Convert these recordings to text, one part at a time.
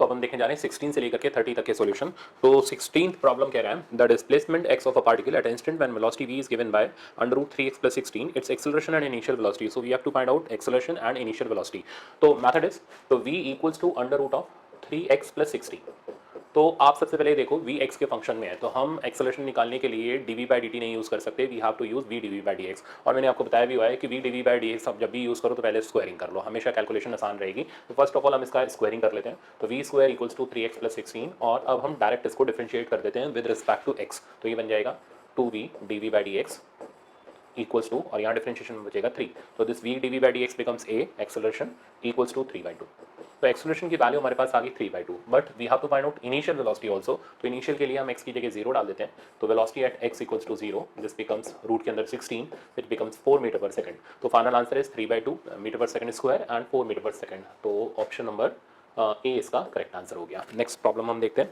तो अब हम देखने जा रहे हैं 16 से लेकर के 30 तक के सॉल्यूशन। तो 16th प्रॉब्लम कह रहा है the displacement x of a particle at instant when velocity v is given by √3x + 16 its acceleration and initial velocity. So we have to find out acceleration and initial velocity. तो method is तो v equals to √3x + 16। तो आप सबसे पहले देखो v x के function में है, तो हम एक्सेलरेशन निकालने के लिए dv/dt नहीं यूज़ कर सकते, we have to use v dv/dx। और मैंने आपको बताया भी हुआ है कि v dv/dx आप जब भी यूज़ करो तो पहले स्क्वायरिंग कर लो, हमेशा कैलकुलेशन आसान रहेगी। तो फर्स्ट ऑफ ऑल हम इसका स्क्वायरिंग कर लेते हैं। तो v² इक्वल्स टू 3x + 16 और अब हम डायरेक्ट इसको डिफरेंशिएट कर देते हैं विद रिस्पेक्ट टू x। तो ये बन जाएगा 2v dv/dx इक्वल्स टू, और यहाँ डिफरेंशिएशन में बचेगा 3। तो this v dv/dx becomes a acceleration equals to 3/2। तो एक्सेलरेशन की वैल्यू हमारे पास आ गई 3/2, but we have to find out initial velocity also. तो इनिशियल के लिए हम x की जगह 0 डाल देते हैं। तो velocity at x equals to 0, this becomes root के अंदर 16 which becomes 4 metre per second. तो final answer is 3/2 metre per second square and 4 metre per second. तो ऑप्शन नंबर ए इसका करेक्ट आंसर हो गया। नेक्स्ट प्रॉब्लम हम देखते हैं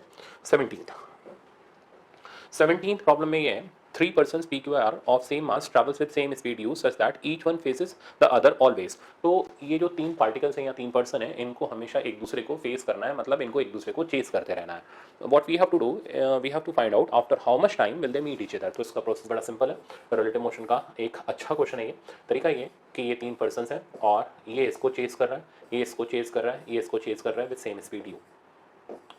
17th प्रॉब्लम में ये है 3 persons PQR of same mass travels with same speed u such that each one faces the other always। तो ये जो 3 पार्टिकल्स हैं या 3 पर्सन हैं, इनको हमेशा एक दूसरे को फेस करना है, मतलब इनको एक दूसरे को चेस करते रहना है। What we have to do, we have to find out after how much time will they meet each other. तो इसका प्रोसेस बड़ा सिंपल है, रिलेटिव मोशन का एक अच्छा क्वेश्चन है ये। तरीका ये कि ये 3 पर्सन्स हैं और ये इसको चेस कर रहा है, ये इसको चेस कर रहा है, ये इसको चेस कर रहा है विद सेम स्पीड यू।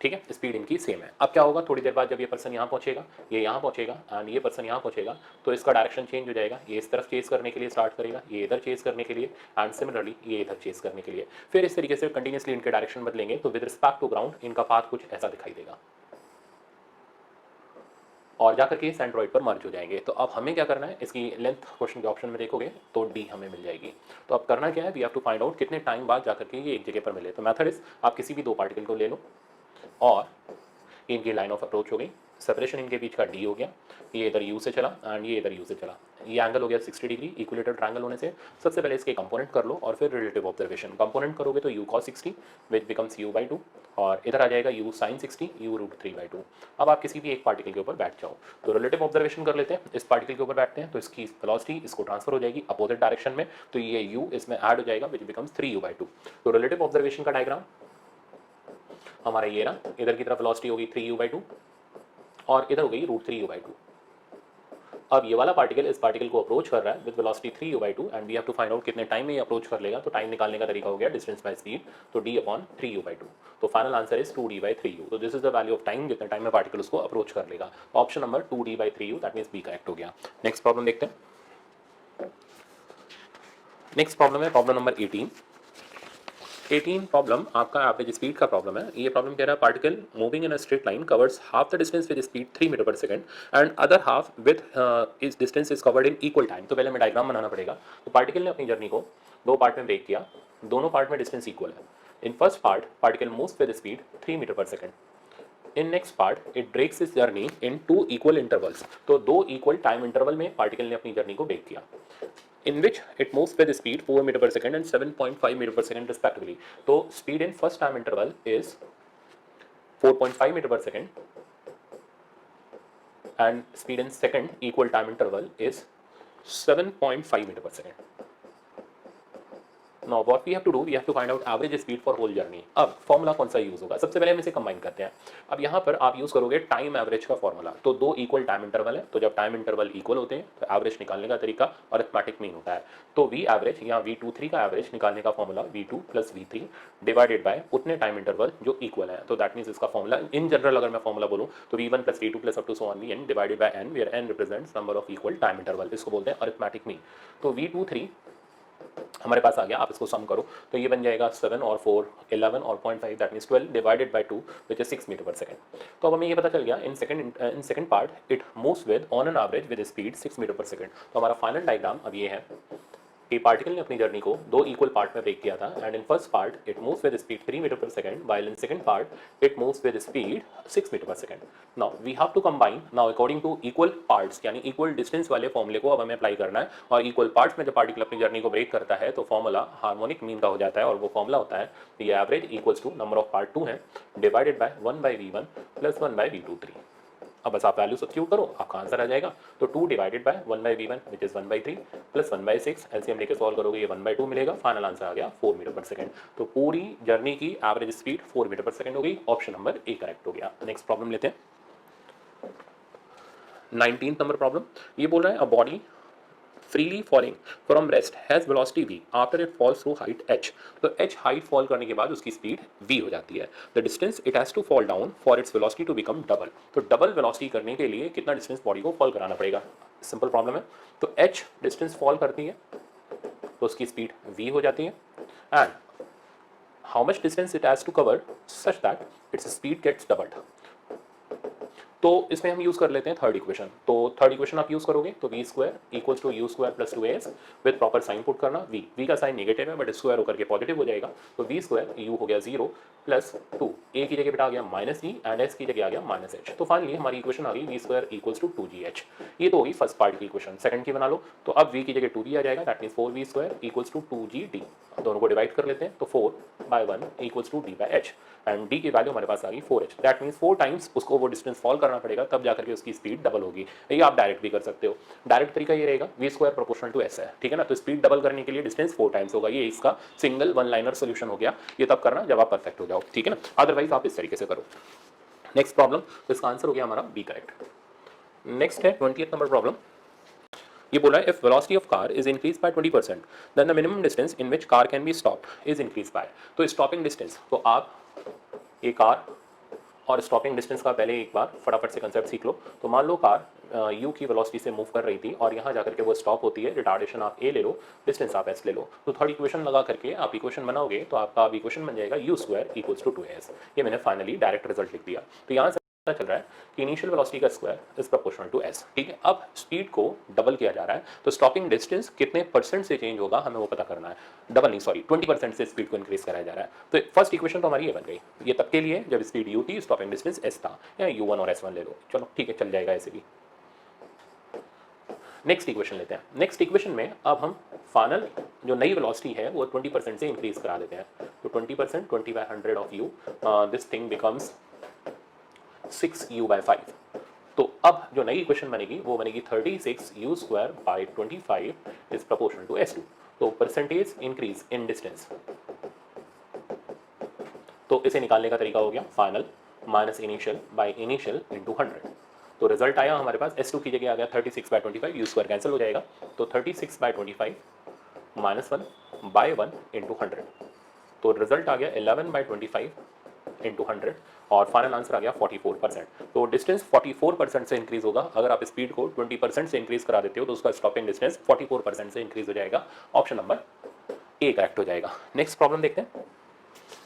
ठीक है, स्पीड इनकी सेम है। अब क्या होगा, थोड़ी देर बाद जब ये पर्सन यहाँ पहुँचेगा, ये यहाँ पहुँचेगा एंड ये पर्सन यहाँ पहुँचेगा, तो इसका डायरेक्शन चेंज हो जाएगा। ये इस तरफ चेस करने के लिए स्टार्ट करेगा, ये इधर चेस करने के लिए, एंड सिमिलरली ये इधर चेस करने के लिए। फिर इस तरीके से कंटिन्यूसली इनके डायरेक्शन बदलेंगे, तो विद रिस्पेक्ट टू ग्राउंड इनका पाथ कुछ ऐसा दिखाई देगा और जाकर के सेंट्रॉइड पर मर्ज हो जाएंगे। तो अब हमें क्या करना है, इसकी लेंथ क्वेश्चन के ऑप्शन में देखोगे तो डी हमें मिल जाएगी। तो अब करना क्या है, we have to find out कितने टाइम बाद जाकर के ये एक जगह पर मिले। तो मेथड इज आप किसी भी 2 पार्टिकल को ले लो और इनकी लाइन ऑफ अप्रोच हो गई, सेपरेशन इनके बीच का डी हो गया, ये इधर यू से चला एंड ये इधर यू से चला, ये एंगल हो गया 60 डिग्री। इक्विलेटरल ट्रायंगल होने से सबसे पहले इसके कंपोनेंट कर लो और फिर रिलेटिव ऑब्जर्वेशन। कंपोनेंट करोगे तो u cos 60 which becomes u/2 और इधर आ जाएगा u sin 60 u √3/2। अब आप किसी भी एक पार्टिकल के ऊपर बैठ जाओ। तो रिलेटिव ऑब्जर्वेशन कर लेते हैं, इस पार्टिकल के ऊपर बैठते हैं तो इसकी वेलोसिटी इसको ट्रांसफर हो जाएगी अपोजिट डायरेक्शन में, तो ये u इसमें ऐड हो जाएगा विच बिकम्स 3u/2। तो रिलेटिव ऑब्जर्वेशन का डायग्राम हमारा ये ना, इधर की तरफ वेलोसिटी होगी 3u/2 और इधर हो गई √3u/2। अब ये वाला पार्टिकल इस पार्टिकल को अप्रोच कर रहा है with velocity 3u/2 and we have to find out कितने टाइम में ये अप्रोच कर लेगा। तो टाइम निकालने का तरीका हो गया डिस्टेंस बाय स्पीड, तो d/3u/2। तो फाइनल आंसर इज 2d/3u। तो this is the value of time जितने टाइम में पार्टिकल उसको अप्रोच कर लेगा। Option number 2d/3u, that means B correct हो गया। नेक्स्ट प्रॉब्लम देखते हैं। नेक्स्ट प्रॉब्लम है प्रॉब्लम नंबर 18 प्रॉब्लम आपका एवरेज स्पीड का प्रॉब्लम है। ये प्रॉब्लम कह रहा है particle moving in a straight line covers half the distance with speed 3 metre per second and other half with इस distance is covered in equal time. तो पहले हमें डायग्राम बनाना पड़ेगा। तो पार्टिकल ने अपनी जर्नी को 2 पार्ट में ब्रेक किया, दोनों पार्ट में डिस्टेंस इक्वल है। In first part particle moves with speed 3 metre per second. In next part it breaks इस जर्नी इन 2 इक्वल इंटरवल्स। तो 2 इक्वल टाइम इंटरवल में पार्टिकल ने अपनी जर्नी को ब्रेक किया, in which it moves with speed 4 meter per second and 7.5 meter per second respectively। तो speed in first time interval is 4.5 meter per second and speed in second equal time interval is 7.5 meter per second। Now what we have to do, we have to find out average speed for whole journey। अब formula कौन सा use होगा, सबसे पहले हम इसे combine करते हैं। अब यहाँ पर आप यूज करोगे टाइम एवरेज का फॉर्मूला। तो 2 इक्वल टाइम इंटरवल है, तो जब टाइम इंटरवल इक्वल होते हैं तो एवरेज निकालने का तरीका अरिथमेटिक मीन होता है। तो v एवरेज या v23 का एवरेज निकालने का formula v2 + v3 divided by उतने टाइम इंटरवल जो इक्वल है। तो दैट मींस इसका फॉर्मूला इन जनरल अगर मैं फॉर्मूला बोलूँ तो v1 + v2 + up to so on vn divided by n, where n represents number of equal time interval. इसको बोलते हैं अरिथमेटिक मीन। तो v23 हमारे पास आ गया, आप इसको सम करो तो ये बन जाएगा 7 और 4 11 और 0.5 that means 12 divided by 2 which is 6 metre per second. तो अब हमें ये पता चल गया in second part it moves with on an average with speed 6 metre per second. तो हमारा फाइनल डायग्राम अब ये है कि पार्टिकल ने अपनी जर्नी को 2 इक्वल पार्ट में ब्रेक किया था and in first part it moves with speed 3 metre per second while in second part it moves with speed 6 metre per second. Now we have to combine now according to equal parts, यानी equal distance वाले फॉर्मूले को अब हमें apply करना है। और equal parts में जब पार्टिकल अपनी जर्नी को ब्रेक करता है तो फॉर्मूला हार्मोनिक मीन का हो जाता है और वो फॉर्मूला होता है ये average equals to number of part 2 है डिवाइडेड बाय 1/v1 + 1/v23। अब बस आप वैल्यू सब्स्टिट्यूट करो, आपका आंसर आ जाएगा। तो 2 divided by 1/v1 which is 1/3 plus 1/6, LCM लेके सॉल्व करोगे ये 1/2 मिलेगा, फाइनल आंसर आ गया 4 मीटर पर सेकंड। तो पूरी जर्नी की average speed 4 metre per second हो गई। ऑप्शन नंबर ए करेक्ट हो गया। नेक्स्ट प्रॉब्लम लेते हैं, 19 नंबर प्रॉब्लम। ये बोल रहा है a body freely falling from rest has velocity v after it falls through height h। तो h हाइट फॉल करने के बाद उसकी स्पीड v हो जाती है। The distance it has to fall down for its velocity to become double. तो double velocity करने के लिए कितना डिस्टेंस बॉडी को फॉल कराना पड़ेगा? सिंपल प्रॉब्लम है। तो h डिस्टेंस फॉल करती है तो उसकी स्पीड v हो जाती है, and how much distance it has to cover such that its speed gets doubled. तो इसमें हम यूज कर लेते हैं थर्ड इक्वेशन। तो थर्ड इक्वेशन आप यूज करोगे तो v square equals to u square plus 2as with proper sign put करना। वी का साइन नेगेटिव है बट स्क्वायर होकर के पॉजिटिव हो जाएगा। तो वी स्क्वायर यू हो गया 0 प्लस 2, ए की जगह बेटा आ गया माइनस जी एंड एस की जगह आ गया माइनस एच। तो फाइनली हमारी इक्वेशन आ गई v square equals to 2gh। ये तो होगी फर्स्ट पार्ट की इक्वेशन। सेकंड की बना लो तो अब वी की जगह 2b आ जाएगा, that means 4v square equals to 2gd। दोनों को डिवाइड कर लेते हैं तो 4/1 equals to d/h, and d की वैल्यू हमारे पास आ गई 4h। दैट मीन्स 4 टाइम्स उसको वो डिस्टेंस फॉल करना पड़ेगा, तब जाकर के उसकी स्पीड डबल होगी। ये आप डायरेक्ट भी कर सकते हो। डायरेक्ट तरीका ये रहेगा v square proportional to S है, ठीक है ना। तो स्पीड डबल करने के लिए डिस्टेंस 4 टाइम्स होगा। ये इसका सिंगल वन लाइनर सोल्यूशन हो गया। ये तब करना जब आप परफेक्ट हो जाओ, ठीक है ना। अदरवाइज आप इस तरीके से करो। नेक्स्ट प्रॉब्लम, तो इसका आंसर हो गया हमारा बी करेक्ट। नेक्स्ट है 20th नंबर प्रॉब्लम। ये बोला है if velocity of car is increase by 20% then the minimum distance in which car can be stopped is increase by. तो स्टॉपिंग डिस्टेंस, तो आप ये कार और स्टॉपिंग डिस्टेंस का पहले एक बार फटाफट से कंसेप्ट सीख लो। तो मान लो कार यू की वेलोसिटी से मूव कर रही थी और यहाँ जाकर के वो स्टॉप होती है। रिटार्डेशन आप ए ले लो, डिस्टेंस आप एस ले लो। तो थर्ड इक्वेशन लगा करके आप इक्वेशन बनाओगे तो आपका अब इक्वेशन बन जाएगा you square equals to 2as। ये मैंने फाइनली डायरेक्ट रिजल्ट लिख दिया। तो यहाँ से पता चल रहा है कि इनिशियल वेलोसिटी का square is proportional to s, ठीक है। अब स्पीड को डबल किया जा रहा है तो स्टॉपिंग डिस्टेंस कितने परसेंट से चेंज होगा हमें वो पता करना है। डबल नहीं, सॉरी 20% से स्पीड को इंक्रीज कराया जा रहा है। तो फर्स्ट इक्वेशन तो हमारी ये बन गई। ये तब के लिए जब स्पीड u थी, स्टॉपिंग डिस्टेंस s था, या u1 और s1 ले लो, चलो ठीक है चल जाएगा ऐसे भी। नेक्स्ट इक्वेशन लेते हैं। नेक्स्ट इक्वेशन में अब हम फाइनल जो नई वेलोसिटी है वो 20% से इंक्रीज करा देते हैं। तो 20%, 20/100 of u, this thing becomes 6u/5। तो अब जो नई इक्वेशन बनेगी वो बनेगी 36u square by 25 is proportional to s2। तो परसेंटेज इंक्रीज इन डिस्टेंस, तो इसे निकालने का तरीका हो गया final minus initial by initial into 100। तो रिजल्ट आया हमारे पास s2 की जगह आ गया 36/25, यू स्क्वायर कैंसिल हो जाएगा। तो 36/25 -1 बाय 1 इंटू 100। तो रिजल्ट आ गया 11/25 इंटू 100 और फाइनल आंसर आ गया 44%। तो डिस्टेंस 44% से इंक्रीज होगा। अगर आप स्पीड को 20% से इंक्रीज करा देते हो तो उसका स्टॉपिंग डिस्टेंस 44% से इंक्रीज हो जाएगा। ऑप्शन नंबर ए करेक्ट हो जाएगा। नेक्स्ट प्रॉब्लम देखते हैं।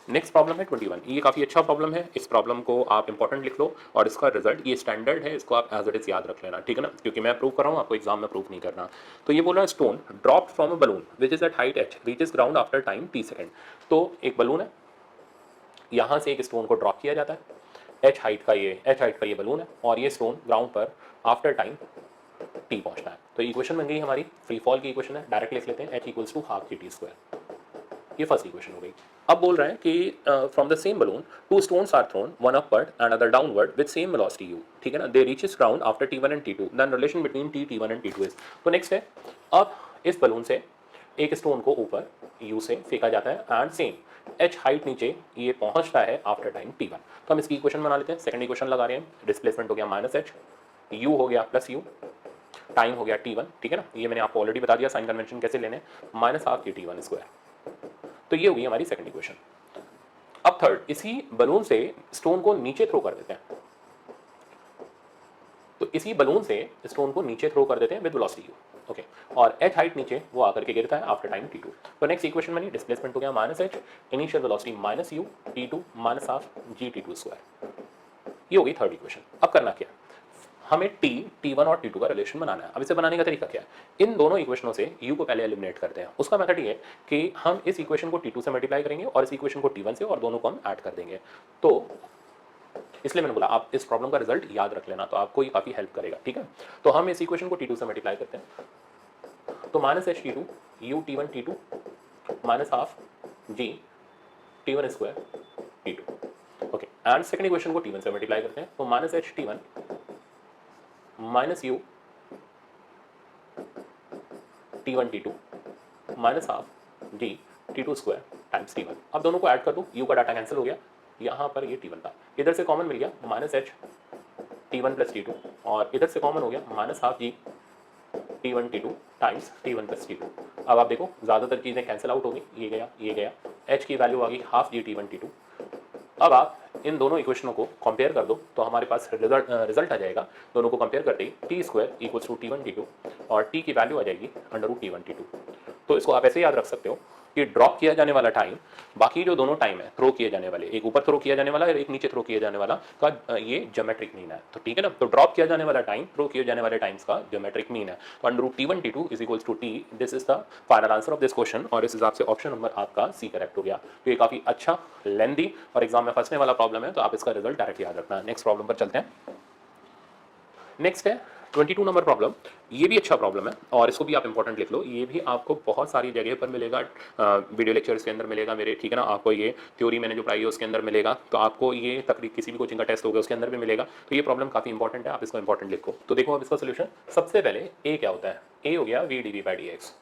नेक्स्ट प्रॉब्लम है 21। ये काफ़ी अच्छा प्रॉब्लम है। इस प्रॉब्लम को आप इंपॉर्टेंट लिख लो और इसका रिजल्ट ये स्टैंडर्ड है, इसको आप एज इट इज याद रख लेना, ठीक है ना, क्योंकि मैं प्रूव कर रहा हूँ, आपको एग्जाम में प्रूव नहीं करना। तो ये बोला stone dropped from a balloon which is at height h reaches ground after time t सेकंड। तो एक बलून है, यहाँ से एक स्टोन को ड्रॉप किया जाता है। h हाइट पर ये बलून है और ये स्टोन ग्राउंड पर आफ्टर टाइम t पहुँचना है। तो इक्वेशन बन गई हमारी, फ्री फॉल की इक्वेशन है, डायरेक्ट लिख लेते हैं h equals to half gt square. ये फर्स्ट इक्वेशन हो गई। अब बोल रहा है कि from the same balloon 2 stones are thrown, one upward and other downward with same velocity u, ठीक है ना। They reaches ground after t1 and t2, then relation between t1 and t2 is. तो नेक्स्ट है, अब इस balloon से एक stone को ऊपर u से फेंका जाता है एंड सेम h हाइट नीचे ये पहुंचता है आफ्टर टाइम t1। तो हम इसकी इक्वेशन बना लेते हैं। सेकंड इक्वेशन लगा रहे हैं, डिस्प्लेसमेंट हो गया -h, u हो गया प्लस u, टाइम हो गया t1, ठीक है ना। ये मैंने आपको ऑलरेडी बता दिया साइन कन्वेंशन कैसे लेने, -हाफ t1 स्क्वायर। तो ये होगी हमारी सेकंड इक्वेशन। अब थर्ड, इसी बलून से स्टोन को नीचे थ्रो कर देते हैं। तो इसी बलून से स्टोन को नीचे थ्रो कर देते हैं विद वेलोसिटी u, ओके, और h हाइट नीचे वो आकर के गिरता है आफ्टर टाइम t2। तो नेक्स्ट इक्वेशन बनी, डिस्प्लेसमेंट हो गया -h, initial velocity -u, t2 -half gt2 square. ये होगी थर्ड इक्वेशन। अब करना क्या, हमें t1 और t2 का रिलेशन बनाना है। अब इसे बनाने का तरीका क्या है, इन दोनों इक्वेशनों से u को पहले एलिमिनेट करते हैं। उसका मेथड ये है कि हम इस इक्वेशन को t2 से मल्टीप्लाई करेंगे और इस इक्वेशन को t1 से, और दोनों को हम ऐड कर देंगे। तो इसलिए मैंने बोला आप इस प्रॉब्लम का रिजल्ट याद रख लेना, तो आपको ये काफ़ी हेल्प करेगा, ठीक है। तो हम इस इक्वेशन को t2 से मल्टीप्लाई करते हैं। तो -h t2 u t1 t2 -half g t1 square t2, okay. And second equation को t1 से मल्टीप्लाई करते हैं। तो -h t1 minus u T1 T2 minus half g T2 square times T1। अब दोनों को ऐड कर दो, यू का डाटा कैंसिल हो गया, यहाँ पर ये T1 था, इधर से कॉमन मिल गया minus H T1 plus T2 और इधर से कॉमन हो गया माइनस हाफ जी T1 T2 times T1 plus T2। अब आप देखो ज़्यादातर चीज़ें कैंसिल आउट हो गई, ये गया, एच की वैल्यू आ गई हाफ जी T1 T2। अब आप इन दोनों इक्वेशनों को कंपेयर कर दो तो हमारे पास रिजल्ट आ जाएगा, दोनों को कंपेयर करते ही T square equals to T1 T2 और टी की वैल्यू आ जाएगी अंडर रूट T1 T2। तो इसको आप ऐसे याद रख सकते हो कि ड्रॉप किया जाने वाला टाइम, बाकी जो दोनों टाइम है थ्रो किए जाने वाले, एक ऊपर थ्रो किया जाने वाला और एक नीचे थ्रो किया जाने वाला का ये ज्योमेट्रिक मीन है। तो ठीक है ना, तो ड्रॉप किया जाने वाला टाइम थ्रो किए जाने वाले टाइम्स का ज्योमेट्रिक मीन है। तो under root T1 T2 is equals to T, this is the final answer of this question और इस हिसाब से ऑप्शन नंबर आपका सी करेक्ट हो गया। तो ये काफी अच्छा लेंदी और एग्जाम में फंसने वाला प्रॉब्लम है, तो आप इसका रिजल्ट डायरेक्ट याद रखना। नेक्स्ट प्रॉब्लम पर चलते हैं। नेक्स्ट है 22 नंबर प्रॉब्लम। ये भी अच्छा प्रॉब्लम है और इसको भी आप इंपॉर्टेंट लिख लो, ये भी आपको बहुत सारी जगह पर मिलेगा, वीडियो लेक्चर्स के अंदर मिलेगा मेरे, ठीक है ना, आपको ये थ्योरी मैंने जो पढ़ाई है उसके अंदर मिलेगा, तो आपको ये तकरीब किसी भी कोचिंग का टेस्ट होगा उसके अंदर भी मिलेगा। तो ये प्रॉब्लम काफी इंपॉर्टेंट है, आप इसको इंपॉर्टेंट लिखो। तो देखो अब इसका सोल्यूशन, सबसे पहले ए क्या होता है, ए हो गया v d v by d x,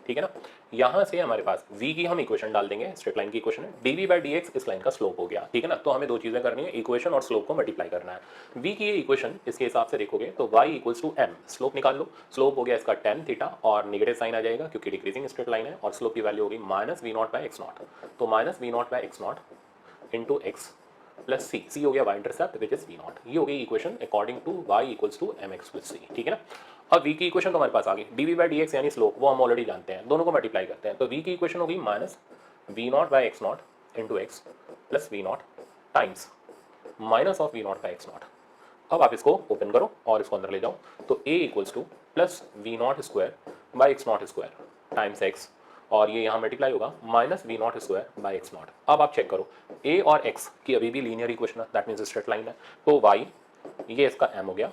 ठीक है ना। यहां से हमारे पास v की हम इक्वेशन डाल देंगे, स्ट्रेट लाइन की इक्वेशन है, dv बाई dx इस लाइन का स्लोप हो गया, ठीक है ना। तो हमें दो चीजें करनी है, इक्वेशन और स्लोप को मल्टीप्लाई करना है। v की ये इक्वेशन इसके हिसाब से देखोगे तो y equals to m, slope निकाल लो, स्लोप हो गया इसका tan थीटा और नेगेटिव साइन आ जाएगा क्योंकि डिक्रीजिंग स्ट्रेट लाइन है और स्लोप की वैल्यू होगी minus we not by x naught, तो minus we not by x not into x plus C, C हो गया y intercept which is V naught, ये हो गई equation according to y equals to M X plus C, ठीक है ना। अब v की इक्वेशन तो हमारे पास आ गई, dv बाई dx यानी स्लोप, वो हम ऑलरेडी जानते हैं, दोनों को मल्टीप्लाई करते हैं, तो v की इक्वेशन होगी minus we not by x not into x plus v not times minus of v not by x not. अब आप इसको ओपन करो और इसको अंदर ले जाओ, तो a equals to plus v not square by x not square times x और ये यहाँ मल्टीप्लाई होगा minus we not square by x not. अब आप चेक करो a और x की अभी भी लीनियर इक्वेशन है, दैट मीन्स स्ट्रेट लाइन है, तो y ये इसका m हो गया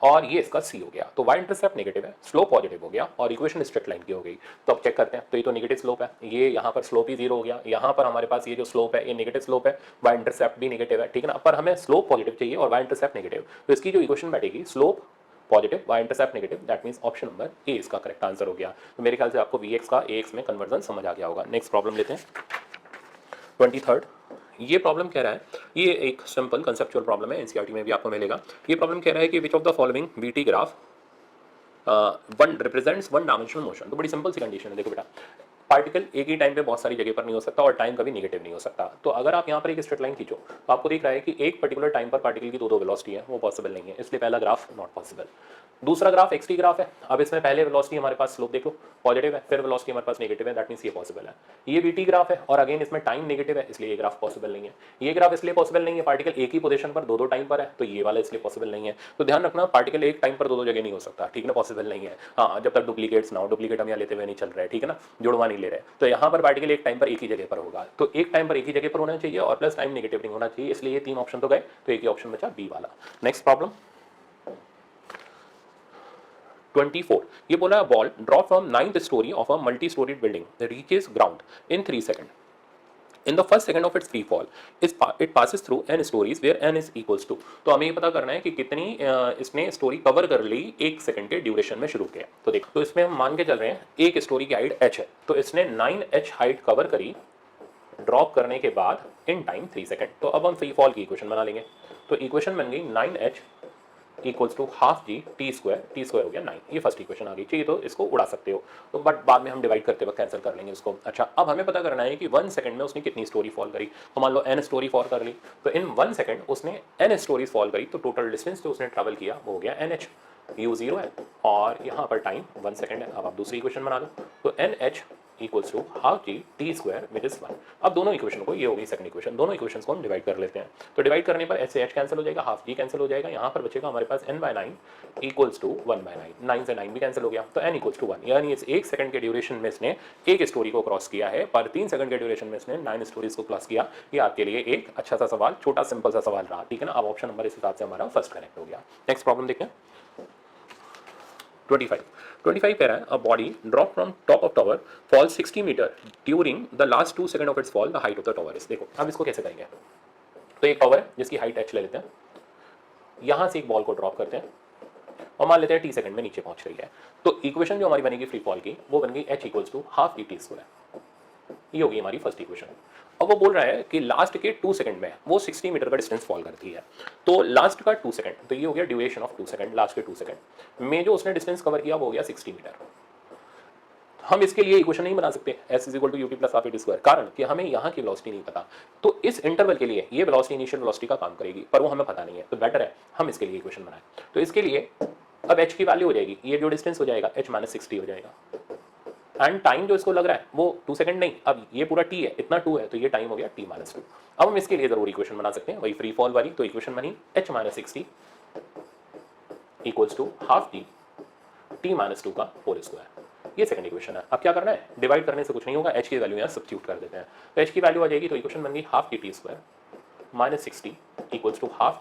और ये इसका c हो गया, तो y इंटरसेप्ट नेगेटिव है, स्लोप पॉजिटिव हो गया और इक्वेशन स्ट्रेट लाइन की हो गई। तो अब चेक करते हैं, तो ये तो नेगेटिव स्लोप है, ये यहाँ पर स्लोप ही जीरो हो गया, यहाँ पर हमारे पास ये जो स्लोप है ये नेगेटिव स्लोप है, y इंटरसेप्ट भी नेगेटिव है, ठीक है ना, पर हमें स्लोप पॉजिटिव चाहिए और y इंटरसेप्ट नेगेटिव, तो इसकी जो इक्वेशन बैठेगी slope positive y intercept negative, that means option number A इसका करेक्ट आंसर हो गया। तो मेरे ख्याल से आपको vx का ax में कन्वर्जन समझ आ गया होगा। नेक्स्ट प्रॉब्लम लेते हैं 23rd। ये प्रॉब्लम कह रहा है, ये एक सिंपल कंसेप्चुअल प्रॉब्लम है, एनसीईआरटी में भी आपको मिलेगा। ये प्रॉब्लम कह रहा है कि which of the following VT graph one represents one dimensional motion. तो बड़ी सिंपल सी कंडीशन है, देखो बेटा, पार्टिकल एक ही टाइम पे बहुत सारी जगह पर नहीं हो सकता और टाइम कभी नेगेटिव नहीं हो सकता। तो अगर आप यहाँ पर एक स्ट्रेट लाइन खींचो तो आपको दिख रहा है कि एक पर्टिकुलर टाइम पर पार्टिकल की दो वेलोसिटी है, वो पॉसिबल नहीं है, इसलिए पहला ग्राफ नॉट पॉसिबल। दूसरा ग्राफ एक्स टी ग्राफ है, अब इसमें पहले वेलोसिटी हमारे पास स्लोप देखो पॉजिटिव है, फिर वेलोसिटी हमारे पास नेगेटिव है, दैट मींस ये पॉसिबल है। ये वीटी ग्राफ है और अगेन इसमें टाइम नेगेटिव है, इसलिए ये ग्राफ पॉसिबल नहीं है। ये ग्राफ इसलिए पॉसिबल नहीं है, पार्टिकल एक ही पोजीशन पर दो टाइम पर है, तो ये वाला इसलिए पॉसिबल नहीं है। तो ध्यान रखना, पार्टिकल एक टाइम पर दो जगह नहीं हो सकता, ठीक है ना, पॉसिबल नहीं है। हाँ, जब तक डुप्लीकेट्स ना हो, डुप्लीकेट हम यहाँ लेते हुए नहीं चल रहे, ठीक है ना, जुड़वा नहीं ले रहे, तो यहाँ पर पार्टिकल एक टाइम पर एक ही जगह पर होगा, तो एक टाइम पर एक ही जगह पर होना चाहिए और प्लस टाइम नेगेटिव नहीं होना चाहिए, इसलिए ये तीन ऑप्शन तो गए, तो एक ही ऑप्शन बचा बी वाला। Next problem 24। ये बोला ball drop from 9th story of a multi storeyed building reaches ground in 3 second. In the first second of its free fall, it passes through n stories where n is equals to। तो हमें ये पता करना है कि कितनी इसने story cover कर ली एक सेकंड के ड्यूरेशन में शुरू किया। तो देखो, तो इसमें हम मान के चल रहे हैं एक स्टोरी की हाइट h है, तो इसने 9h हाइट कवर करी ड्रॉप करने के बाद इन टाइम 3 सेकंड। तो अब हम फ्री फॉल की इक्वेशन बना लेंगे, तो इक्वेशन बन गई 9h equals to half g t square हो गया 9, ये फर्स्ट इक्वेशन आ गई। चाहिए तो इसको उड़ा सकते हो, तो बट बाद में हम डिवाइड करते वक्त कैंसिल कर लेंगे इसको। अच्छा, अब हमें पता करना है कि 1 सेकंड में उसने कितनी स्टोरी फॉल करी, तो मान लो n स्टोरी फॉल कर ली, तो इन 1 सेकंड उसने n स्टोरीज फॉल करी, तो टोटल डिस्टेंस जो उसने ट्रैवल किया वो हो गया NH, u 0 है और यहाँ पर टाइम 1 सेकंड है। अब आप दूसरी इक्वेशन बना लो, तो NH equals to half g t square which is 1। अब दोनों इक्वेशन को, ये हो गई सेकंड इक्वेशन, दोनों इक्वेशंस को हम डिवाइड कर लेते हैं। तो डिवाइड करने पर h से h कैंसिल हो जाएगा, हाफ जी कैंसिल हो जाएगा, यहाँ पर बचेगा हमारे पास n/9 इक्वल्स टू 1/9, 9 से 9 भी कैंसिल हो गया, तो n इक्वल्स टू 1। यानी इस 1 सेकंड के ड्यूरेशन में इसने एक स्टोरी को क्रॉस किया है, पर 3 सेकंड के ड्यूरेशन में इसने 9 स्टोरीज को क्रॉस किया। ये आपके लिए एक अच्छा सा सवाल, छोटा सिंपल सा सवाल रहा, ठीक है ना। अब ऑप्शन नंबर इस हिसाब से हमारा फर्स्ट करेक्ट हो गया। नेक्स्ट प्रॉब्लम देखें 25 कह रहा है, a body drop from top of tower fall 60 metre during the last 2 second of its fall, the height of the tower is. देखो अब इसको कैसे करेंगे, तो एक टावर है जिसकी हाइट h ले लेते हैं, यहाँ से एक बॉल को ड्रॉप करते हैं और मान लेते हैं टी सेकंड में नीचे पहुंच रही है, तो इक्वेशन जो हमारी बनेगी फ्री फॉल की वो बन गई h equals to half t t square. ये होगी हमारी फर्स्ट इक्वेशन। अब वो बोल रहा है कि लास्ट के 2 सेकंड में वो 60 मीटर का डिस्टेंस फॉल करती है, तो लास्ट का 2 सेकंड, तो ये हो गया ड्यूरेशन ऑफ 2 सेकंड, लास्ट के 2 सेकंड में जो उसने डिस्टेंस कवर किया वो हो गया 60 मीटर। हम इसके लिए इक्वेशन नहीं बना सकते s is equal to u t plus half t square, कारण कि हमें यहाँ की वेलोसिटी नहीं पता, तो इस इंटरवल के लिए ये वेलोसिटी इनिशियल वेलोसिटी का काम करेगी, पर वो हमें पता नहीं है, तो बेटर है हम इसके लिए इक्वेशन बनाएं। तो इसके लिए अब h की वैल्यू हो जाएगी, ये जो डिस्टेंस हो जाएगा h माइनस 60 हो जाएगा, एंड टाइम जो इसको लग रहा है वो 2 सेकंड नहीं, अब ये पूरा t है, इतना 2 है, तो ये टाइम हो गया t माइनस 2। अब हम इसके लिए जरूर इक्वेशन बना सकते हैं, वही फ्री फॉल वाली, तो इक्वेशन बनी h minus 60 equals to half t minus 2 का होल स्क्वायर। ये सेकंड इक्वेशन है। अब क्या करना है, डिवाइड करने से कुछ नहीं होगा, h की वैल्यू यहाँ सब्स्टिट्यूट कर देते हैं, तो h की वैल्यू आ जाएगी, तो इक्वेशन बन गई half t square minus 60 equals to half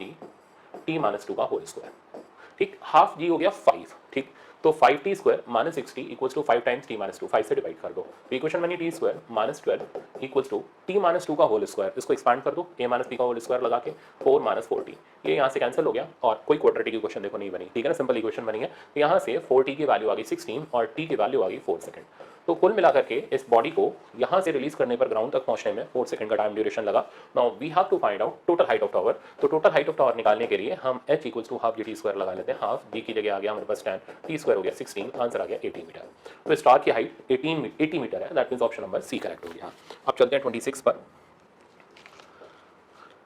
t minus 2 का होल स्क्वायर। ठीक, हाफ जी हो गया 5, ठीक, तो 5t square minus 60 equals to 5 times t minus 2, 5 से डिवाइड कर दो, तो इक्वेशन बनी t square minus 12 equals to t minus 2 का होल स्क्वायर, इसको एक्सपांड कर दो a माइनस b का होल स्क्वायर लगा के 4 माइनस 4t, ये यहाँ से कैंसिल हो गया और कोई क्वाड्रेटिक इक्वेशन देखो नहीं बनी, ठीक है ना, सिंपल इक्वेशन बनी है। तो यहाँ से 4t की वैल्यू आ गई 16 और t की वैल्यू आ गई 4 सेकंड। तो कुल मिलाकर के इस बॉडी को यहाँ से रिलीज करने पर ग्राउंड तक पहुंचने में 4 सेकंड का टाइम ड्यूरेशन लगा। Now we have to find out total height of tower, तो टोटल हाइट ऑफ टावर निकालने के लिए हम h equals to half g t square लगा लेते हैं, हाफ जी की जगह आ गया हमारे पास 10, टी स्क्वायर हो गया 16, आंसर आ गया 80 मीटर। तो स्टार की हाइट 80 मीटर है, that means option number C correct हो गया। अब चलते हैं 26 पर।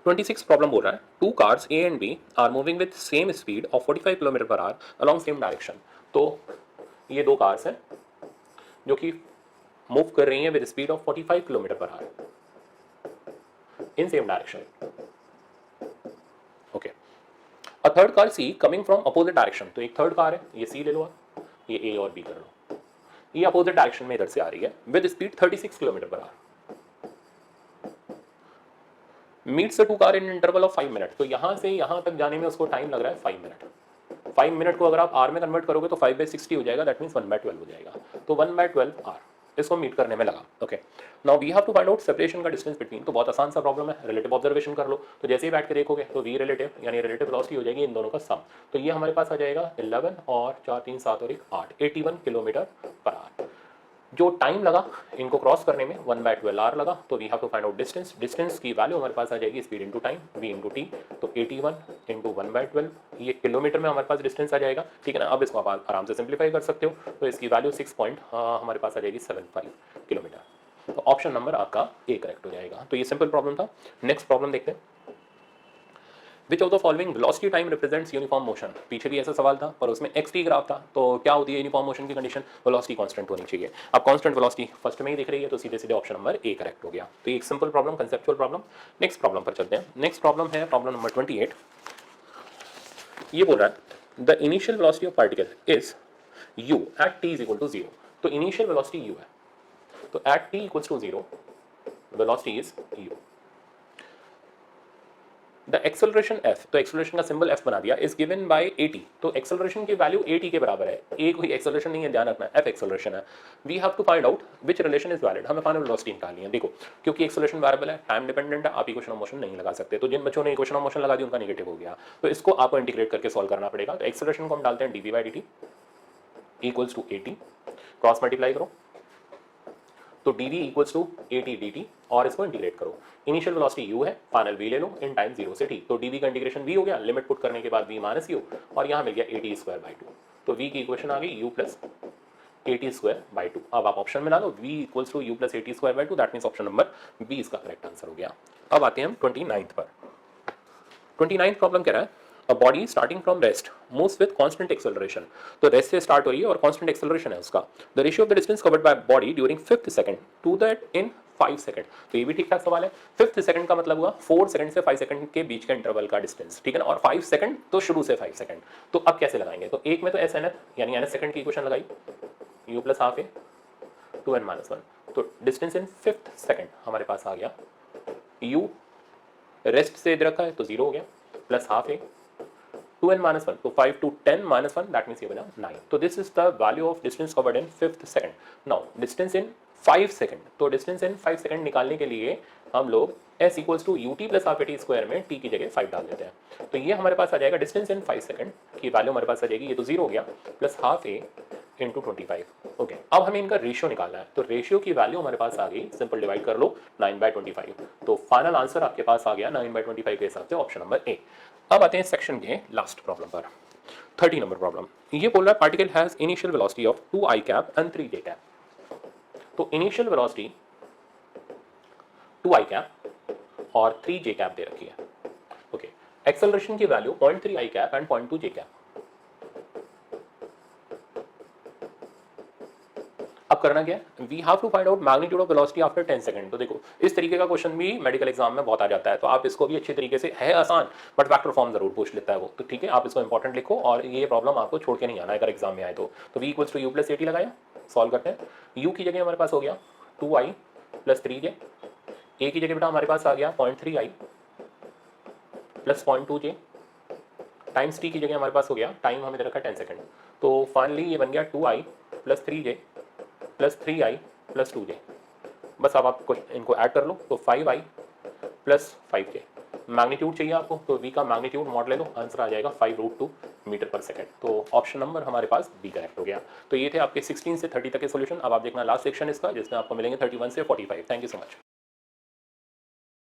26 प्रॉब्लम बोल रहा है, two cars A and B are moving with same speed of 45 kilometre per hour along same direction. तो ये दो कार्स हैं जो कि मूव कर रही हैं with speed of 45 kilometre per hour in same direction. Okay, a third car C coming from opposite direction, तो एक थर्ड कार है, ये सी ले लो आप, ये ए और बी कर लो, ये अपोजिट डायरेक्शन में इधर से आ रही है with speed 36 kilometre per our, meets the two car in interval of 5 minute. तो यहाँ से यहाँ तक जाने में उसको टाइम लग रहा है 5 मिनट। 5 मिनट को अगर आप आर में कन्वर्ट करोगे तो 5/60 हो जाएगा, दैट मीन्स 1/12 हो जाएगा, तो 1/12 आर इसको मीट करने में लगा। Okay, now we have to find out separation का डिस्टेंस बिटवीन, तो बहुत आसान सा प्रॉब्लम है, रिलेटिव ऑब्जर्वेशन कर लो, तो जैसे ही बैठ के देखोगे तो वी रिलेटिव यानी रिलेटिव वेलोसिटी हो जाएगी इन दोनों का सम, तो ये हमारे पास आ जाएगा 11 और 4 3 7 और 1 8, 81 किलोमीटर पर आवर। जो टाइम लगा इनको क्रॉस करने में 1/12 आर लगा, तो we have to find out distance, distance की वैल्यू हमारे पास आ जाएगी speed into time, v into T, तो 81 इंटू 1/12, ये किलोमीटर में हमारे पास डिस्टेंस आ जाएगा, ठीक है ना। अब इसको आप आराम से सिंप्लीफाई कर सकते हो, तो इसकी वैल्यू 6 पॉइंट हमारे पास आ जाएगी 75 किलोमीटर, तो ऑप्शन नंबर आपका ए करेक्ट हो जाएगा। तो ये सिंपल प्रॉब्लम था। नेक्स्ट प्रॉब्लम देखते हैं, which of the following velocity time represents uniform motion. पीछे भी ऐसा सवाल था पर उसमें xt ग्राफ था, तो क्या होती है यूनिफॉर्म मोशन की कंडीशन, वेलोसिटी कांस्टेंट होनी चाहिए। अब कांस्टेंट वेलोसिटी फर्स्ट में ही दिख रही है, तो सीधे सीधे ऑप्शन नंबर ए करेक्ट हो गया। तो ये एक simple problem, conceptual problem. Next problem पर चलते हैं। नेक्स्ट प्रॉब्लम है प्रॉब्लम नंबर 28। ये बोल रहा है the initial velocity of particle is u at t is equal to 0। तो इनिशियल वेलोसिटी u है, तो at t equals to 0 velocity is u। The acceleration f, तो एक्सेलरेशन का सिंबल f बना दिया, इज गिवन बाय at, तो acceleration की value at के बराबर है, a कोई एक्सेलरेशन नहीं है, ध्यान रखना, f एक्सेलरेशन है। We have to find out which relation is valid, हमें फाइनल वेलोसिटी निकालनी है। देखो क्योंकि एक्सेलरेशन वेरिएबल है, टाइम डिपेंडेंट है, आप इक्वेशन ऑफ मोशन नहीं लगा सकते, तो जिन बच्चों ने इक्वेशन ऑफ मोशन लगा दी उनका नेगेटिव हो गया, तो इसको आपको इंटीग्रेट करके सॉल्व करना पड़ेगा। तो एक्सेलरेशन को हम डालते हैं dv/dt equals to at, cross multiply करो तो dv equals to at dt और इसको इंटीग्रेट करो। इनिशियल वेलोसिटी u है, फाइनल v ले लो इन टाइम 0 से t, तो dv का इंटीग्रेशन v हो गया, लिमिट पुट करने के बाद v माइनस u, और यहाँ मिल गया at²/2, तो v की इक्वेशन आ गई u प्लस at²/2। अब आप ऑप्शन में ला लो v equals to u plus at²/2, that means option number B इसका करेक्ट आंसर हो गया। अब आते हैं हम 29th पर। 29th प्रॉब्लम कह रहा है A body starting from rest moves with constant acceleration, तो रेस्ट से स्टार्ट हो रही है और कांस्टेंट एक्सेलरेशन है उसका। The ratio of the distance covered by body during 5th second to that in 5 second, तो ये भी ठीक ठाक सवाल है। 5th सेकंड का मतलब हुआ 4 सेकंड से 5 सेकंड के बीच के इंटरवल का डिस्टेंस, ठीक है ना, और 5 सेकंड तो शुरू से 5 सेकंड। तो अब कैसे लगाएंगे, तो एक में तो एस एन एफ यानी एन एस सेकंड की इक्वेशन लगाई, you plus half A 2n minus 1, तो डिस्टेंस इन 5th सेकंड हमारे पास आ गया, यू रेस्ट से इधर रखा है तो 0 हो गया, प्लस हाफ ए 2n माइनस 1, तो 5 to 10 माइनस 1, दैट मीन्स ये बना 9। तो this is the value of distance covered in 5th second. Now distance in 5 second, तो डिस्टेंस इन 5 सेकंड निकालने के लिए हम लोग S equals to U T plus half A T square में टी की जगह 5 डाल देते हैं। तो ये हमारे पास आ जाएगा डिस्टेंस इन 5 सेकंड की वैल्यू हमारे पास आ जाएगी, ये तो 0 हो गया, प्लस हाफ ए इंटू 25। ओके, अब हमें इनका रेशियो निकालना है, तो रेशियो की वैल्यू हमारे पास आ गई, सिंपल डिवाइड कर लो 9/25। तो फाइनल आंसर आपके पास आ गया 9/25 के हिसाब से ऑप्शन नंबर ए। अब आते हैं सेक्शन के लास्ट प्रॉब्लम पर, 30 नंबर प्रॉब्लम। ये बोल रहा है particle has initial velocity of 2 i cap and 3 j cap. तो इनिशियल वेलोसिटी 2 i कैप और 3 j कैप दे रखी है। ओके, एक्सेलरेशन की value 0.3 i cap and 0.2 j cap. अब करना क्या है, we have to find out magnitude of velocity after 10 second. तो देखो इस तरीके का क्वेश्चन भी मेडिकल एग्जाम में बहुत आ जाता है, तो आप इसको भी अच्छी तरीके से, है आसान बट वेक्टर फॉर्म जरूर पूछ लेता है वो, तो ठीक है आप इसको इंपॉर्टेंट लिखो और ये प्रॉब्लम आपको छोड़ के नहीं आना है अगर एग्जाम में आए तो। V equals to U plus A T लगाया, सॉल्व करते हैं। यू की जगह हमारे पास हो गया 2i प्लस 3j, ए की जगह बेटा हमारे पास आ गया 0.3i plus 0.2j, times T की जगह हमारे पास हो गया, टाइम हमें दे रखा है 10 सेकंड, तो फाइनली ये बन गया 2i plus 3j plus 3i plus 2j। बस अब आप इनको ऐड कर लो, तो 5i प्लस 5j। मैग्नीट्यूड चाहिए आपको, तो v का मैग्नीट्यूड मॉड ले लो, आंसर आ जाएगा 5√2 मीटर पर सेकंड। तो ऑप्शन नंबर हमारे पास बी करेक्ट हो गया। तो ये थे आपके 16 से 30 तक के सॉल्यूशन। अब आप देखना लास्ट सेक्शन इसका, जिसमें आपको मिलेंगे 31 से 45। Thank you so much.